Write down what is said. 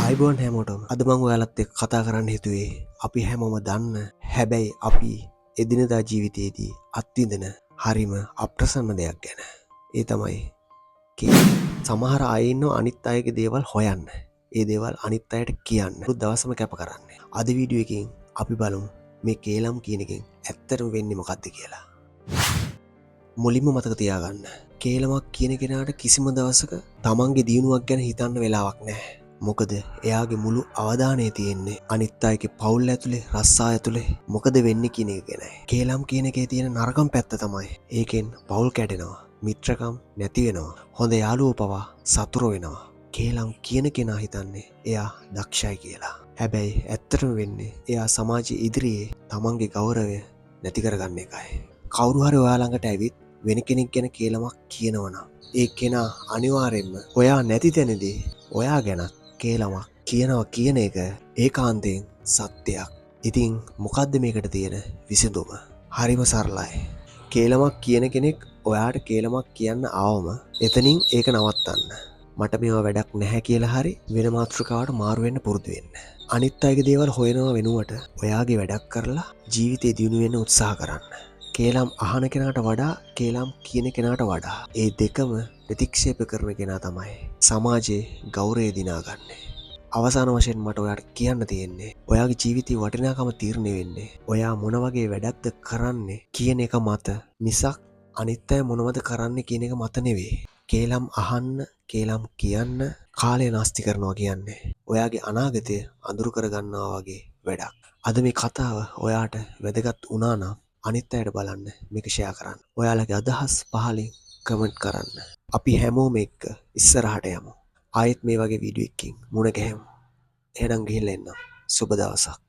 ආයිබෝන් හැමෝටම අද මම ඔයාලත් එක්ක කතා කරන්න හිතුවේ අපි හැමෝම දන්න හැබැයි අපි එදිනදා ජීවිතයේදී අත්විඳින හරිම අප්‍රසන්න දෙයක් ගැන. ඒ තමයි සමහර අය ඉන්නව අනිත් අයගේ දේවල් හොයන්න. ඒ දේවල් අනිත් අයට කියන්න. දවසම කැප කරන්නේ. අද වීඩියෝ එකකින් අපි බලමු මේ කේලම් කියන එකෙන් ඇත්තටම වෙන්නේ මොකක්ද කියලා. මුලින්ම මතක තියාගන්න. කේලමක් කියන කෙනාට කිසිම දවසක තමන්ගේ දියුණුවක් ගැන හිතන්න වෙලාවක් නැහැ. මොකද එයාගේ මුළු අවධානය තියෙන්නේ අනිත් අයගේ පවුල් ඇතුලේ රස්සා ඇතුලේ මොකද වෙන්නේ කියන එක ගැනයි. කේලම් කියන එකේ තියෙන නරකම් පැත්ත තමයි ඒකෙන් පවුල් කැඩෙනවා, මිත්‍රකම් නැති වෙනවා, හොඳ යාළුවෝ පවා සතුරු වෙනවා. කේලම් කියන කෙනා හිතන්නේ එයා දක්ෂයි කියලා. හැබැයි ඇත්තටම වෙන්නේ එයා සමාජයේ ඉදිරියේ තමන්ගේ ගෞරවය නැති කරගන්න එකයි. කවුරු හරි ඔයා ළඟට ඇවිත් වෙන කෙනෙක් ගැන කේලමක් කියනවනම් ඒ කෙනා අනිවාර්යෙන්ම ඔයා නැති තැනදී ඔයා ගැන කේලමක් කියනවා කියන එක ඒකාන්තයෙන් සත්‍යයක්. ඉතින් මොකද්ද මේකට තියෙන විසඳුම? හරිම සරලයි. කේලමක් කියන කෙනෙක් ඔයාට කේලමක් කියන්න ආවම එතනින් ඒක නවත්තන්න. මට මේවා වැඩක් නැහැ කියලා හරි වෙන මාතෘකාවට මාරු වෙන්න පුරුදු වෙන්න. අනිත් අයගේ දේවල් හොයනවා වෙනුවට ඔයාගේ වැඩක් කරලා ජීවිතේ දියුණු වෙන්න උත්සාහ කරන්න. කේලම් අහන කෙනාට වඩා කේලම් කියන කෙනාට වඩා ඒ දෙකම ප්‍රතික්ෂේප කරන කෙනා තමයි සමාජයේ ගෞරවය දිනාගන්නේ. අවසාන වශයෙන් මට ඔයාට කියන්න තියෙන්නේ ඔයාගේ ජීවිතේ වටිනාකම තීරණය වෙන්නේ ඔයා මොන වගේ වැඩක්ද කරන්නේ කියන එක මත මිසක් අනිත් අය මොනවද කරන්නේ කියන එක මත නෙවෙයි. කේලම් අහන්න, කේලම් කියන්න කාලය නාස්ති කරනවා කියන්නේ ඔයාගේ අනාගතය අඳුරු කරගන්නවා වගේ වැඩක්. අද මේ කතාව ඔයාට වැදගත් වුණා නම් අනිත් අයට බලන්න මේක ෂෙයා කරන්න. ඔයාලගේ අදහස් පහලින් කමෙන්ට් කරන්න. අපි හැමෝම එක්ක ඉස්සරහට යමු. ආයෙත් මේ වගේ වීඩියෝ එකකින් මුණ ගැහෙමු. එහෙනම් ගිහිල්ලා එන්න. සුබ දවසක්.